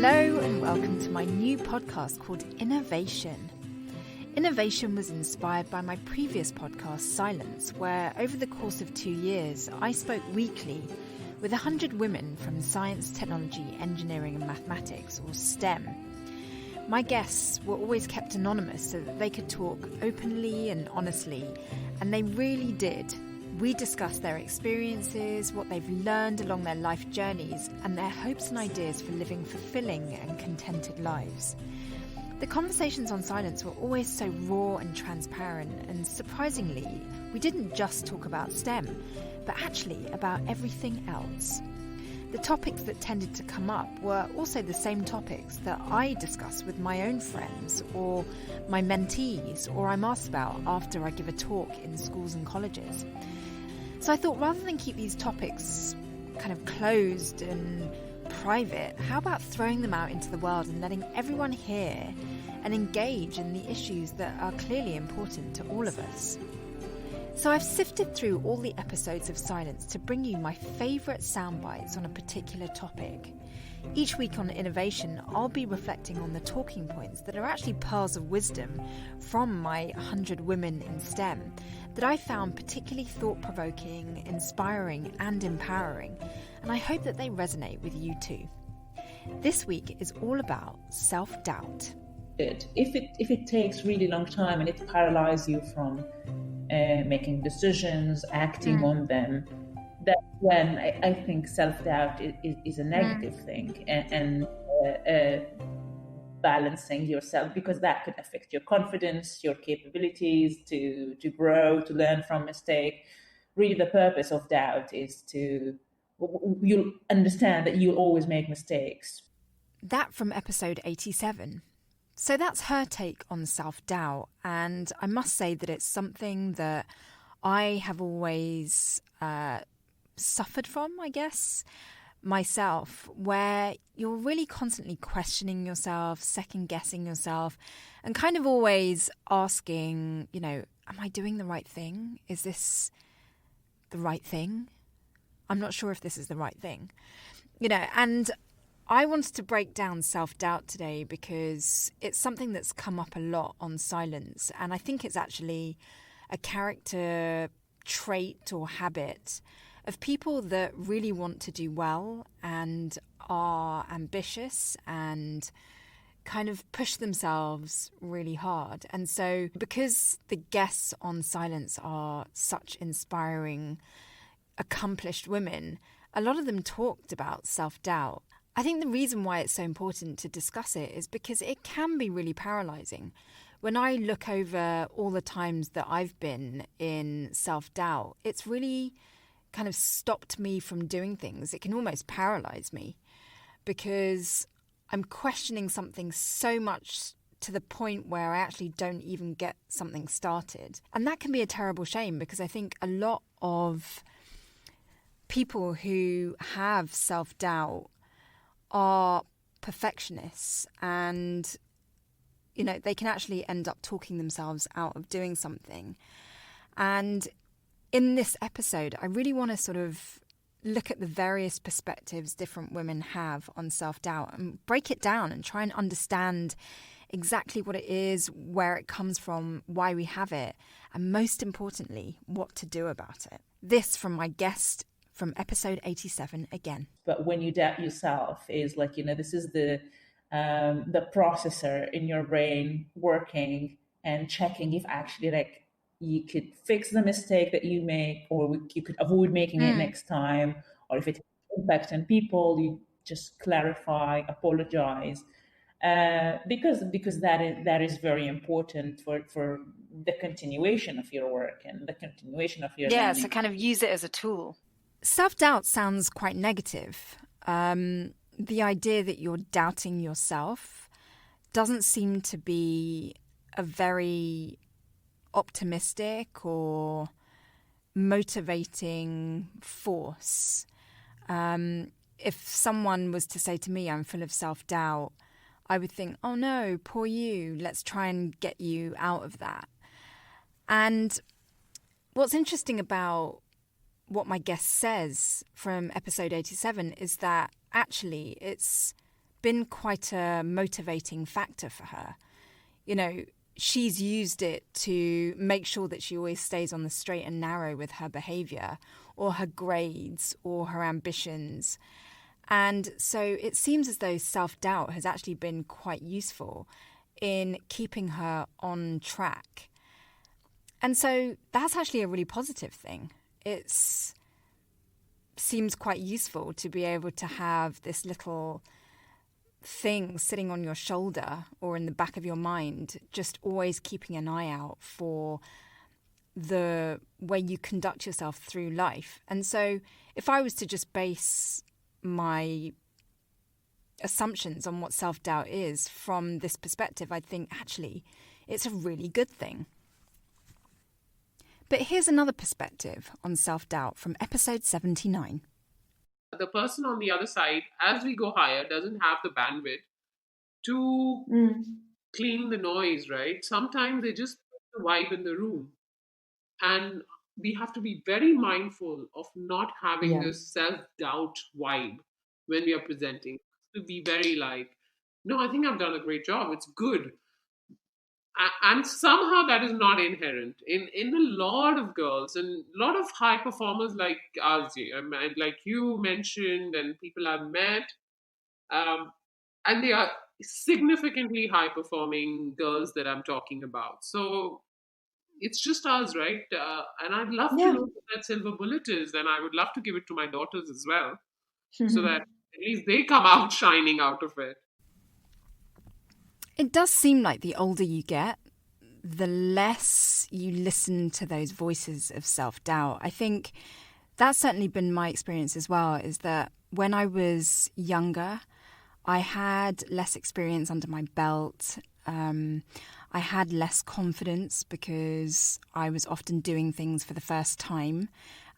Hello and welcome to my new podcast called Innervation. Innervation was inspired by my previous podcast, Scilence, where over the course of 2 years, I spoke weekly with 100 women from science, technology, engineering and mathematics, or STEM. My guests were always kept anonymous so that they could talk openly and honestly, and they really did. We discussed their experiences, what they've learned along their life journeys, and their hopes and ideas for living fulfilling and contented lives. The conversations on Scilence were always so raw and transparent, and surprisingly, we didn't just talk about STEM, but actually about everything else. The topics that tended to come up were also the same topics that I discuss with my own friends or my mentees, or I'm asked about after I give a talk in schools and colleges. So I thought, rather than keep these topics kind of closed and private, how about throwing them out into the world and letting everyone hear and engage in the issues that are clearly important to all of us? So I've sifted through all the episodes of Scilence to bring you my favourite sound bites on a particular topic. Each week on Innervation, I'll be reflecting on the talking points that are actually pearls of wisdom from my 100 women in STEM that I found particularly thought-provoking, inspiring and empowering, and I hope that they resonate with you too. This week is all about self-doubt. If it takes really long time and it paralyzes you from making decisions, acting on them, that's when I think self-doubt is a negative thing, and balancing yourself, because that could affect your confidence, your capabilities to grow, to learn from mistake. Really, the purpose of doubt is you'll understand that you'll always make mistakes. That from episode 87. So that's her take on self-doubt, and I must say that it's something that I have always suffered from, I guess, myself, where you're really constantly questioning yourself, second-guessing yourself, and kind of always asking, am I doing the right thing? Is this the right thing? I'm not sure if this is the right thing. And I wanted to break down self-doubt today because it's something that's come up a lot on Scilence, and I think it's actually a character trait or habit of people that really want to do well and are ambitious and kind of push themselves really hard. And so because the guests on Scilence are such inspiring, accomplished women, a lot of them talked about self-doubt. I think the reason why it's so important to discuss it is because it can be really paralysing. When I look over all the times that I've been in self-doubt, it's really kind of stopped me from doing things. It can almost paralyse me because I'm questioning something so much to the point where I actually don't even get something started. And that can be a terrible shame, because I think a lot of people who have self-doubt are perfectionists, and they can actually end up talking themselves out of doing something. And in this episode, I really want to sort of look at the various perspectives different women have on self-doubt and break it down and try and understand exactly what it is, where it comes from, why we have it, and most importantly, what to do about it. This from my guest from episode 87 again. But when you doubt yourself, is like, this is the processor in your brain working and checking if actually you could fix the mistake that you make, or you could avoid making it next time, or if it has impact on people, you just clarify, apologize, because that is very important for the continuation of your work and the continuation of your learning. So kind of use it as a tool. Self-doubt sounds quite negative. The idea that you're doubting yourself doesn't seem to be a very optimistic or motivating force. If someone was to say to me, I'm full of self-doubt, I would think, oh no, poor you, let's try and get you out of that. And what's interesting about what my guest says from episode 87 is that actually it's been quite a motivating factor for her. You know, she's used it to make sure that she always stays on the straight and narrow with her behaviour or her grades or her ambitions. And so it seems as though self-doubt has actually been quite useful in keeping her on track. And so that's actually a really positive thing. It seems quite useful to be able to have this little thing sitting on your shoulder or in the back of your mind, just always keeping an eye out for the way you conduct yourself through life. And so if I was to just base my assumptions on what self-doubt is from this perspective, I'd think actually it's a really good thing. But here's another perspective on self-doubt from episode 79. The person on the other side, as we go higher, doesn't have the bandwidth to clean the noise, right? Sometimes they just put the vibe in the room. And we have to be very mindful of not having this self-doubt vibe when we are presenting. To be very like, no, I think I've done a great job. It's good. And somehow that is not inherent in a lot of girls and a lot of high performers like us, like you mentioned, and people I've met, and they are significantly high performing girls that I'm talking about. So it's just us, right? And I'd love to know what that silver bullet is, and I would love to give it to my daughters as well, so that at least they come out shining out of it. It does seem like the older you get, the less you listen to those voices of self-doubt. I think that's certainly been my experience as well, is that when I was younger, I had less experience under my belt. I had less confidence because I was often doing things for the first time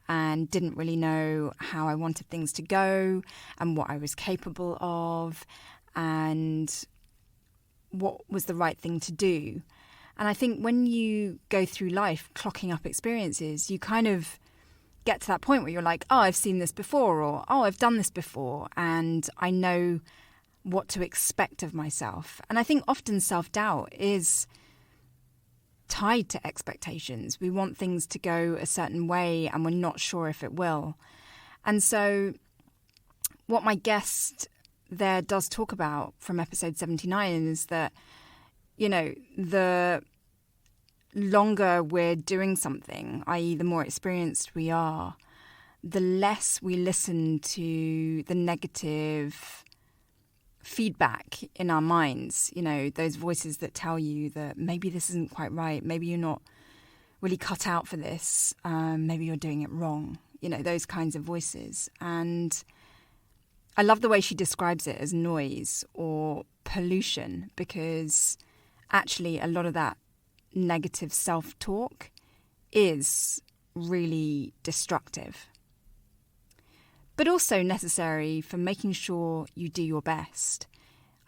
and didn't really know how I wanted things to go and what I was capable of and what was the right thing to do. And I think when you go through life clocking up experiences, you kind of get to that point where you're like, oh, I've seen this before, or oh, I've done this before, and I know what to expect of myself. And I think often self-doubt is tied to expectations. We want things to go a certain way and we're not sure if it will. And so what my guest there does talk about from episode 79 is that, you know, the longer we're doing something, i.e. the more experienced we are, the less we listen to the negative feedback in our minds, you know, those voices that tell you that maybe this isn't quite right, maybe you're not really cut out for this, maybe you're doing it wrong, you know, those kinds of voices. And I love the way she describes it as noise or pollution, because actually a lot of that negative self-talk is really destructive, but also necessary for making sure you do your best.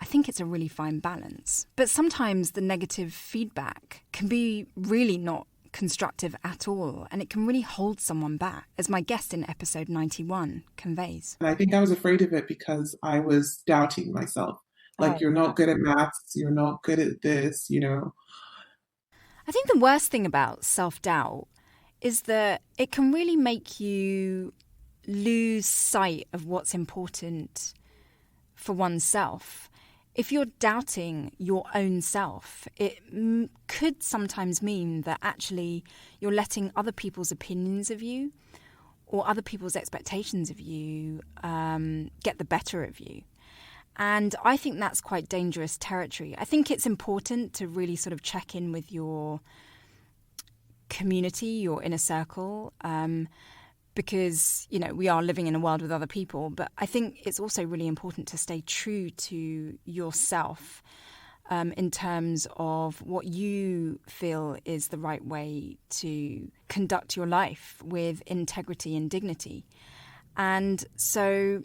I think it's a really fine balance. But sometimes the negative feedback can be really not constructive at all, and it can really hold someone back, as my guest in episode 91 conveys. And I think I was afraid of it because I was doubting myself. Like, you're not good at maths, you're not good at this, you know. I think the worst thing about self-doubt is that it can really make you lose sight of what's important for oneself. If you're doubting your own self, it could sometimes mean that actually you're letting other people's opinions of you or other people's expectations of you get the better of you. And I think that's quite dangerous territory. I think it's important to really sort of check in with your community, your inner circle, because, you know, we are living in a world with other people. But I think it's also really important to stay true to yourself in terms of what you feel is the right way to conduct your life with integrity and dignity. And so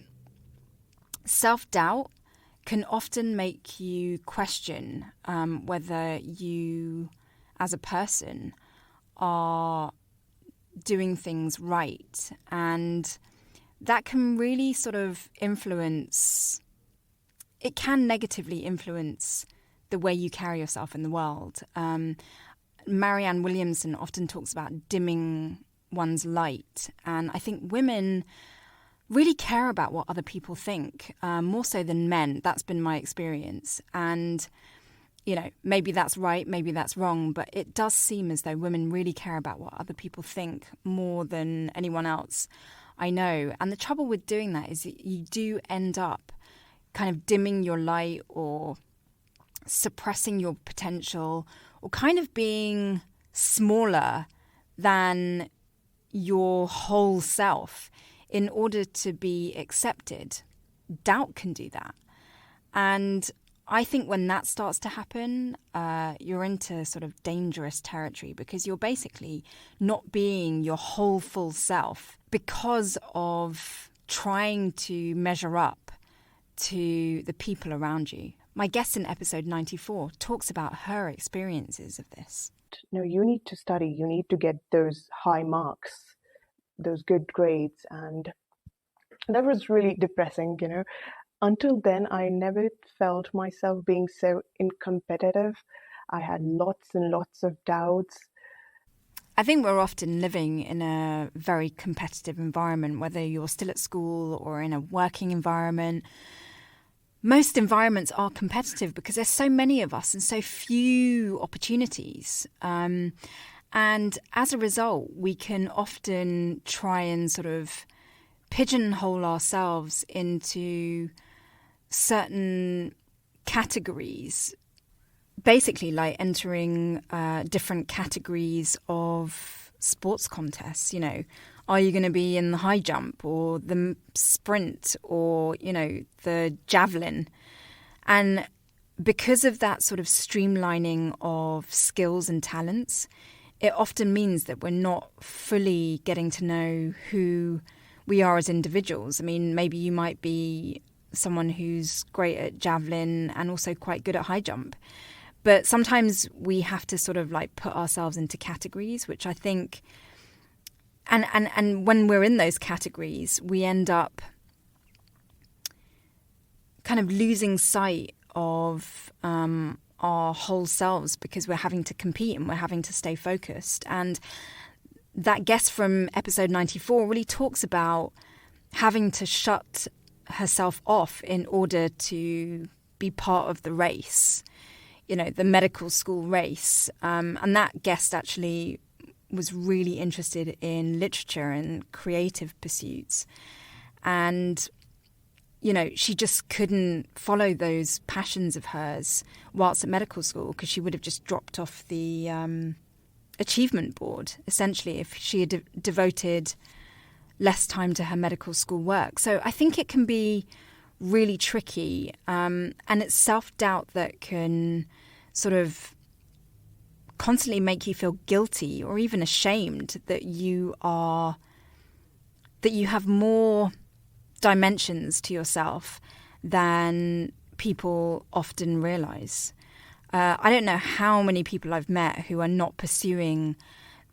self-doubt can often make you question whether you, as a person, are doing things right. And that can really sort of influence it can negatively influence the way you carry yourself in the world. Marianne Williamson often talks about dimming one's light. And I think women really care about what other people think, more so than men. That's been my experience. And, you know, maybe that's right, maybe that's wrong, but it does seem as though women really care about what other people think more than anyone else I know. And the trouble with doing that is that you do end up kind of dimming your light or suppressing your potential or kind of being smaller than your whole self in order to be accepted. Doubt can do that. And I think when that starts to happen, you're into sort of dangerous territory because you're basically not being your whole full self because of trying to measure up to the people around you. My guest in episode 94 talks about her experiences of this. No, you need to study. You need to get those high marks, those good grades. And that was really depressing, you know. Until then, I never felt myself being so competitive. I had lots and lots of doubts. I think we're often living in a very competitive environment, whether you're still at school or in a working environment. Most environments are competitive because there's so many of us and so few opportunities. And as a result, we can often try and sort of pigeonhole ourselves into certain categories, basically like entering different categories of sports contests. You know, are you going to be in the high jump or the sprint or, you know, the javelin? And because of that sort of streamlining of skills and talents, it often means that we're not fully getting to know who we are as individuals. I mean, maybe you might be someone who's great at javelin and also quite good at high jump. But sometimes we have to sort of like put ourselves into categories, which I think, and when we're in those categories, we end up kind of losing sight of our whole selves because we're having to compete and we're having to stay focused. And that guest from episode 94 really talks about having to shut herself off in order to be part of the race, you know, the medical school race. And that guest actually was really interested in literature and creative pursuits. And, you know, she just couldn't follow those passions of hers whilst at medical school because she would have just dropped off the achievement board, essentially, if she had devoted less time to her medical school work. So I think it can be really tricky. And it's self-doubt that can sort of constantly make you feel guilty or even ashamed that you have more dimensions to yourself than people often realize. I don't know how many people I've met who are not pursuing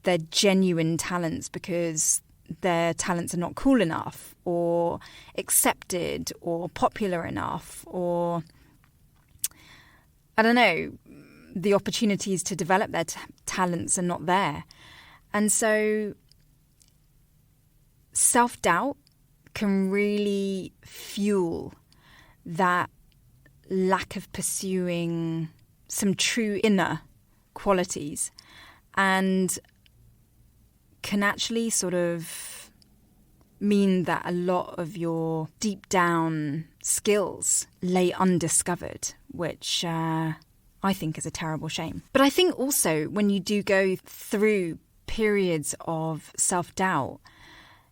their genuine talents because their talents are not cool enough or accepted or popular enough, or I don't know, the opportunities to develop their talents are not there. And so self-doubt can really fuel that lack of pursuing some true inner qualities and can actually sort of mean that a lot of your deep down skills lay undiscovered, which I think is a terrible shame. But I think also when you do go through periods of self-doubt,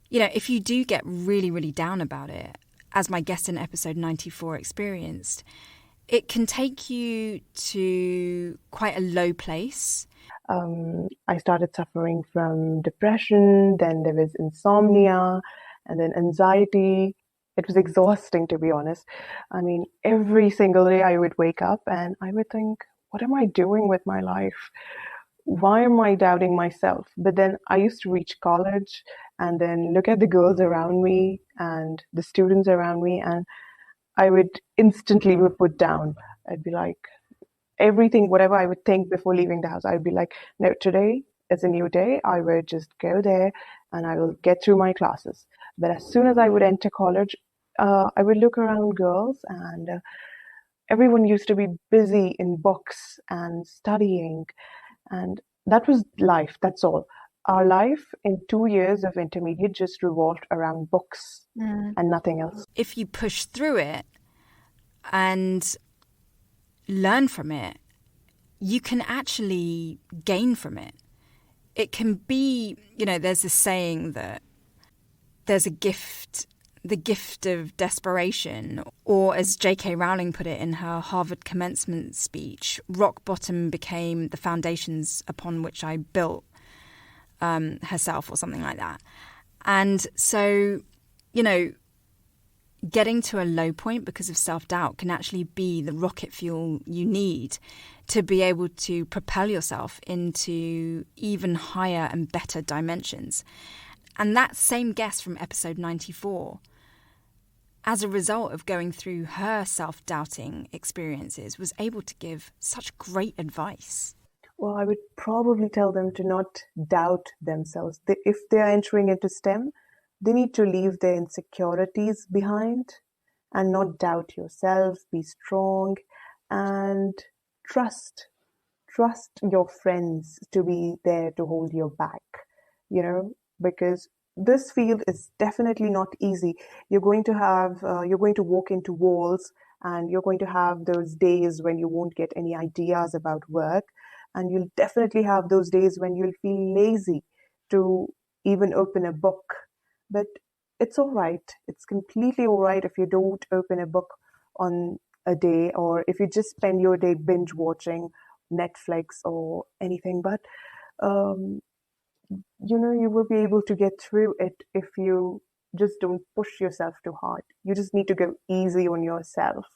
you know, if you do get really, really down about it, as my guest in episode 94 experienced, it can take you to quite a low place. I started suffering from depression, then there was insomnia, and then anxiety. It was exhausting, to be honest. I mean, every single day I would wake up and I would think, what am I doing with my life? Why am I doubting myself? But then I used to reach college and then look at the girls around me and the students around me, and I would instantly be put down. I'd be like, everything, whatever I would think before leaving the house, I'd be like, no, today is a new day. I would just go there and I will get through my classes. But as soon as I would enter college, I would look around girls, and everyone used to be busy in books and studying. And that was life. That's all. Our life in 2 years of intermediate just revolved around books and nothing else. If you push through it and learn from it, you can actually gain from it. It can be, there's this saying that there's a gift, the gift of desperation, or as J.K. Rowling put it in her Harvard commencement speech, rock bottom became the foundations upon which I built herself, or something like that. And so, getting to a low point because of self-doubt can actually be the rocket fuel you need to be able to propel yourself into even higher and better dimensions. And that same guest from episode 94, as a result of going through her self-doubting experiences, was able to give such great advice. Well, I would probably tell them to not doubt themselves. If they are entering into STEM, they need to leave their insecurities behind and not doubt yourself. Be strong and trust your friends to be there to hold your back, because this field is definitely not easy. You're going to walk into walls, and you're going to have those days when you won't get any ideas about work. And you'll definitely have those days when you'll feel lazy to even open a book. But it's all right. It's completely all right if you don't open a book on a day, or if you just spend your day binge watching Netflix or anything. But, you will be able to get through it if you just don't push yourself too hard. You just need to go easy on yourself.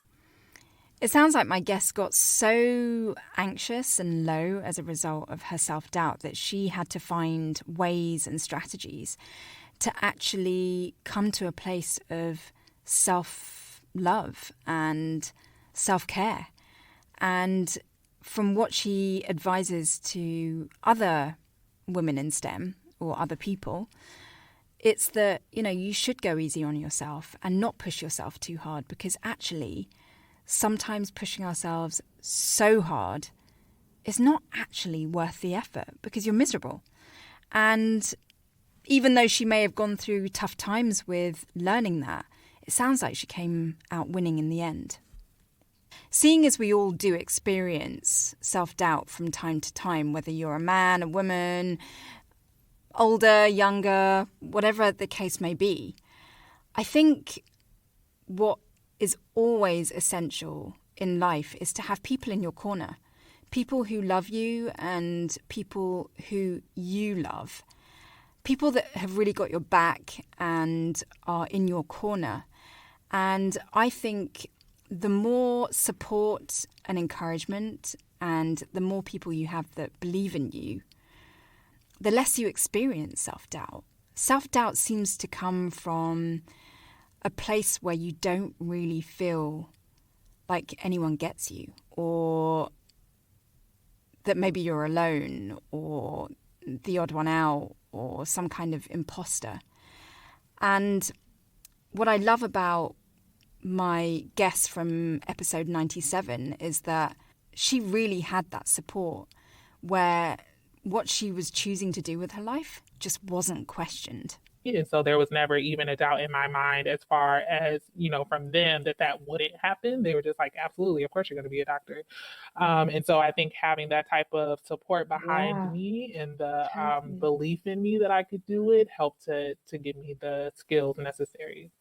It sounds like my guest got so anxious and low as a result of her self-doubt that she had to find ways and strategies to actually come to a place of self-love and self-care. And from what she advises to other women in STEM or other people, it's that, you should go easy on yourself and not push yourself too hard, because actually sometimes pushing ourselves so hard is not actually worth the effort because you're miserable. And even though she may have gone through tough times with learning that, it sounds like she came out winning in the end. Seeing as we all do experience self-doubt from time to time, whether you're a man, a woman, older, younger, whatever the case may be, I think what is always essential in life is to have people in your corner, people who love you and people who you love, people that have really got your back and are in your corner. And I think the more support and encouragement and the more people you have that believe in you, the less you experience self-doubt. Self-doubt seems to come from a place where you don't really feel like anyone gets you, or that maybe you're alone or the odd one out or some kind of imposter. And what I love about my guest from episode 97 is that she really had that support where what she was choosing to do with her life just wasn't questioned. Yeah, so there was never even a doubt in my mind as far as, from them that wouldn't happen. They were just like, absolutely, of course you're going to be a doctor. And so I think having that type of support behind me and the belief in me that I could do it helped to give me the skills necessary.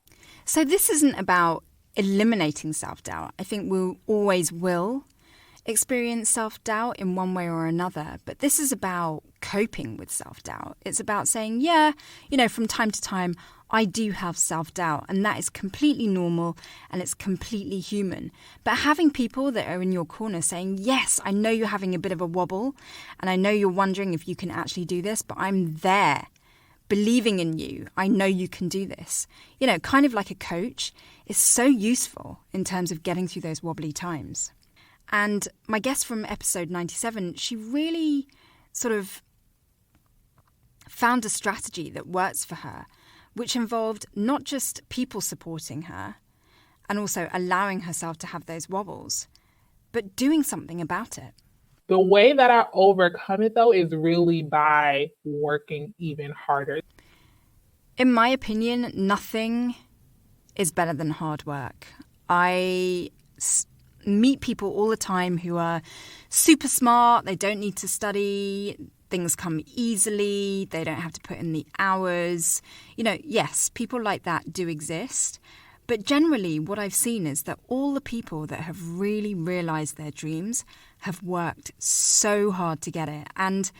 So this isn't about eliminating self-doubt. I think we always will experience self-doubt in one way or another, but this is about coping with self-doubt. It's about saying, from time to time, I do have self-doubt, and that is completely normal and it's completely human. But having people that are in your corner saying, yes, I know you're having a bit of a wobble and I know you're wondering if you can actually do this, but I'm there believing in you. I know you can do this. You know, kind of like a coach is so useful in terms of getting through those wobbly times. And my guest from episode 97, she really sort of found a strategy that works for her, which involved not just people supporting her and also allowing herself to have those wobbles, but doing something about it. The way that I overcome it, though, is really by working even harder. In my opinion, nothing is better than hard work. I meet people all the time who are super smart, they don't need to study, things come easily, they don't have to put in the hours. You know, yes, people like that do exist. But generally, what I've seen is that all the people that have really realised their dreams have worked so hard to get it. And,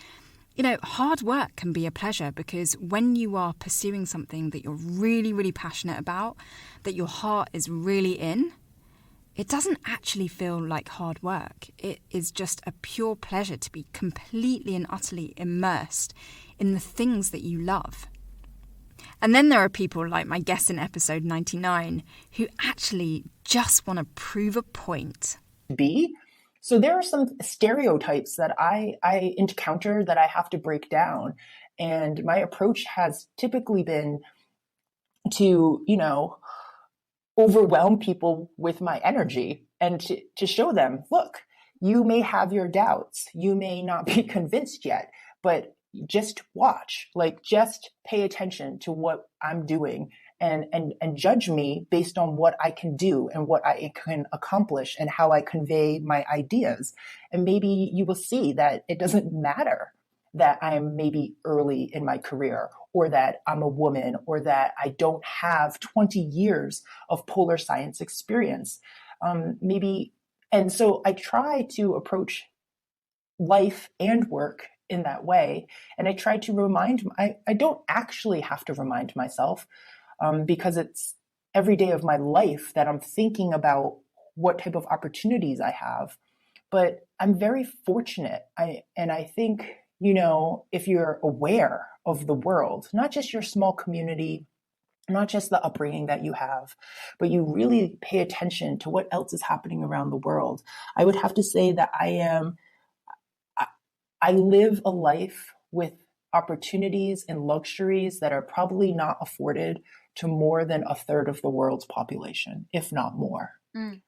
you know, hard work can be a pleasure because when you are pursuing something that you're really, really passionate about, that your heart is really in, it doesn't actually feel like hard work. It is just a pure pleasure to be completely and utterly immersed in the things that you love. And then there are people like my guest in episode 99 who actually just want to prove a point. So there are some stereotypes that I encounter that I have to break down. And my approach has typically been to, you know, overwhelm people with my energy and to show them, look, you may have your doubts. You may not be convinced yet, but just watch, like just pay attention to what I'm doing and judge me based on what I can do and what I can accomplish and how I convey my ideas. And maybe you will see that it doesn't matter that I'm maybe early in my career or that I'm a woman or that I don't have 20 years of polar science experience. And so I try to approach life and work in that way. And I try to I don't actually have to remind myself because it's every day of my life that I'm thinking about what type of opportunities I have. But I'm very fortunate. I think, you know, if you're aware of the world, not just your small community, not just the upbringing that you have, but you really pay attention to what else is happening around the world, I would have to say that I live a life with opportunities and luxuries that are probably not afforded to more than a third of the world's population, if not more.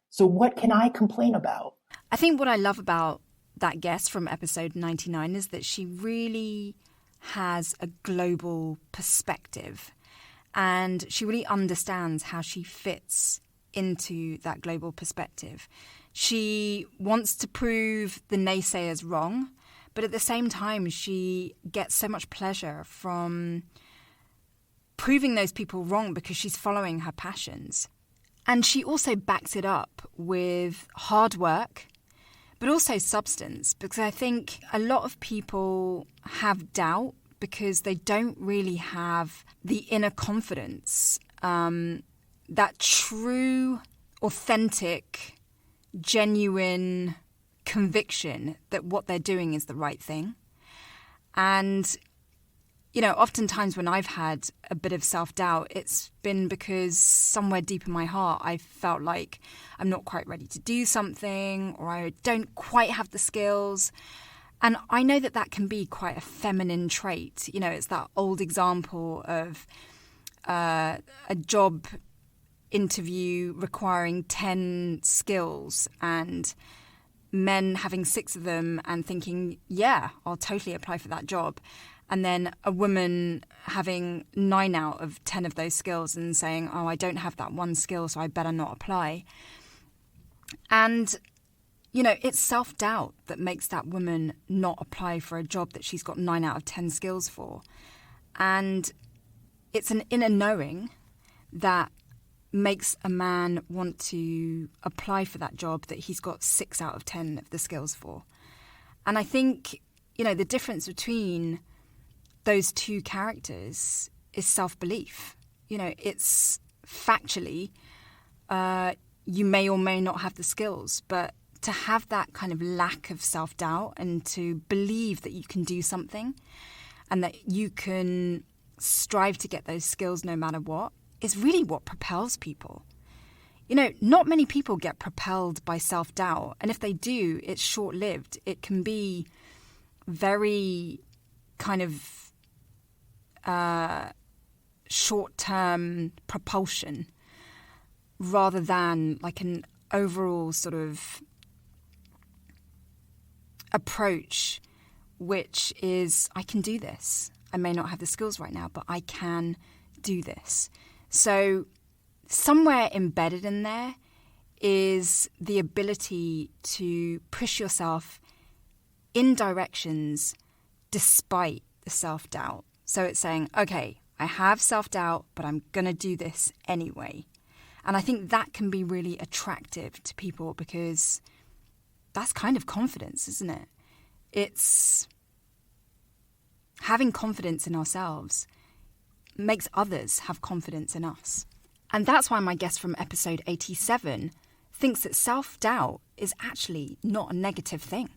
So what can I complain about? I think what I love about that guest from episode 99 is that she really has a global perspective and she really understands how she fits into that global perspective. She wants to prove the naysayers wrong, but at the same time, she gets so much pleasure from proving those people wrong because she's following her passions. And she also backs it up with hard work, but also substance, because I think a lot of people have doubt because they don't really have the inner confidence, that true, authentic, genuine conviction that what they're doing is the right thing. And, you know, oftentimes when I've had a bit of self-doubt, it's been because somewhere deep in my heart, I felt like I'm not quite ready to do something or I don't quite have the skills. And I know that that can be quite a feminine trait. You know, it's that old example of a job interview requiring 10 skills and men having 6 of them and thinking, yeah, I'll totally apply for that job. And then a woman having 9 out of 10 of those skills and saying, oh, I don't have that one skill, so I better not apply. And, you know, it's self-doubt that makes that woman not apply for a job that she's got 9 out of 10 skills for. And it's an inner knowing that makes a man want to apply for that job that he's got 6 out of 10 of the skills for. And I think, you know, the difference between those two characters is self-belief. You know, it's factually, you may or may not have the skills, but to have that kind of lack of self-doubt and to believe that you can do something and that you can strive to get those skills no matter what is really what propels people. You know, not many people get propelled by self-doubt. And if they do, it's short-lived. It can be very kind of short-term propulsion rather than like an overall sort of approach, which is, I can do this. I may not have the skills right now, but I can do this. So somewhere embedded in there is the ability to push yourself in directions despite the self-doubt. So it's saying, okay, I have self-doubt, but I'm going to do this anyway. And I think that can be really attractive to people because that's kind of confidence, isn't it? It's having confidence in ourselves makes others have confidence in us. And that's why my guest from episode 87 thinks that self-doubt is actually not a negative thing.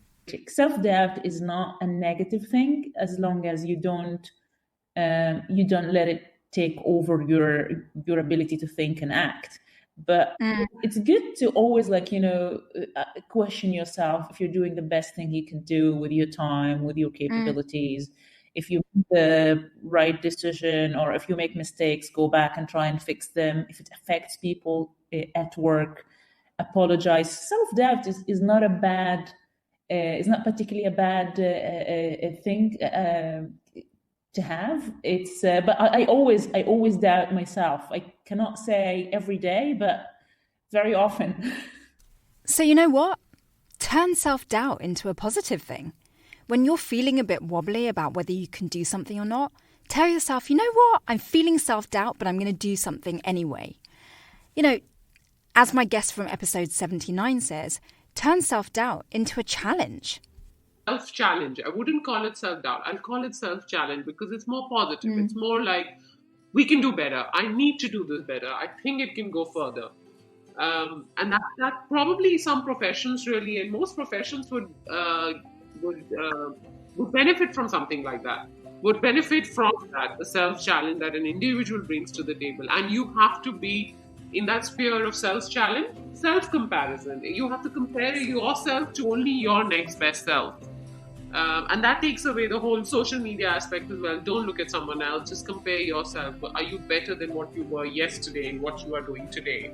Self-doubt is not a negative thing as long as you don't let it take over your ability to think and act. But it's good to always question yourself if you're doing the best thing you can do with your time, with your capabilities. If you make the right decision or if you make mistakes, go back and try and fix them. If it affects people at work, apologize. Self-doubt is not a bad, it's not particularly a bad thing to have. It's but I always doubt myself. I cannot say every day, but very often. So you know what? Turn self-doubt into a positive thing. When you're feeling a bit wobbly about whether you can do something or not, tell yourself, you know what? I'm feeling self-doubt, but I'm going to do something anyway. You know, as my guest from episode 79 says, turn self-doubt into a challenge. Self-challenge. I wouldn't call it self-doubt. I'll call it self-challenge because it's more positive. It's more like, we can do better. I need to do this better. I think it can go further. And that probably some professions really, and most professions would benefit from something like that, would benefit from that, the self-challenge that an individual brings to the table. And you have to be in that sphere of self-challenge, self-comparison. You have to compare yourself to only your next best self. And that takes away the whole social media aspect as well. Don't look at someone else, just compare yourself. Are you better than what you were yesterday and what you are doing today?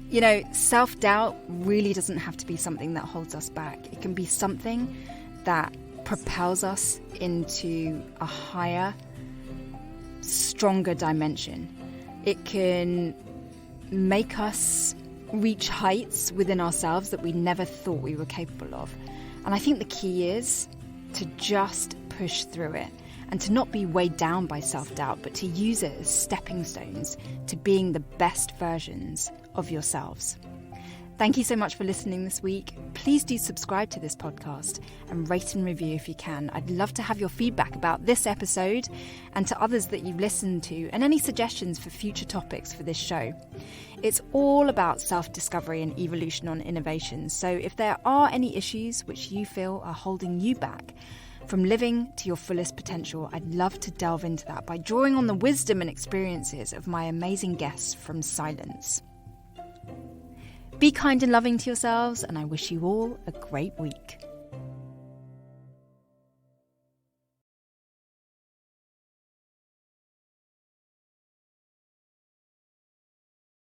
You know, self-doubt really doesn't have to be something that holds us back. It can be something that propels us into a higher, stronger dimension. It can make us reach heights within ourselves that we never thought we were capable of. And I think the key is to just push through it and to not be weighed down by self-doubt, but to use it as stepping stones to being the best versions of yourselves. Thank you so much for listening this week. Please do subscribe to this podcast and rate and review if you can. I'd love to have your feedback about this episode and to others that you've listened to, and any suggestions for future topics for this show. It's all about self-discovery and evolution on Innervation. So if there are any issues which you feel are holding you back from living to your fullest potential, I'd love to delve into that by drawing on the wisdom and experiences of my amazing guests from Scilence. Be kind and loving to yourselves, and I wish you all a great week.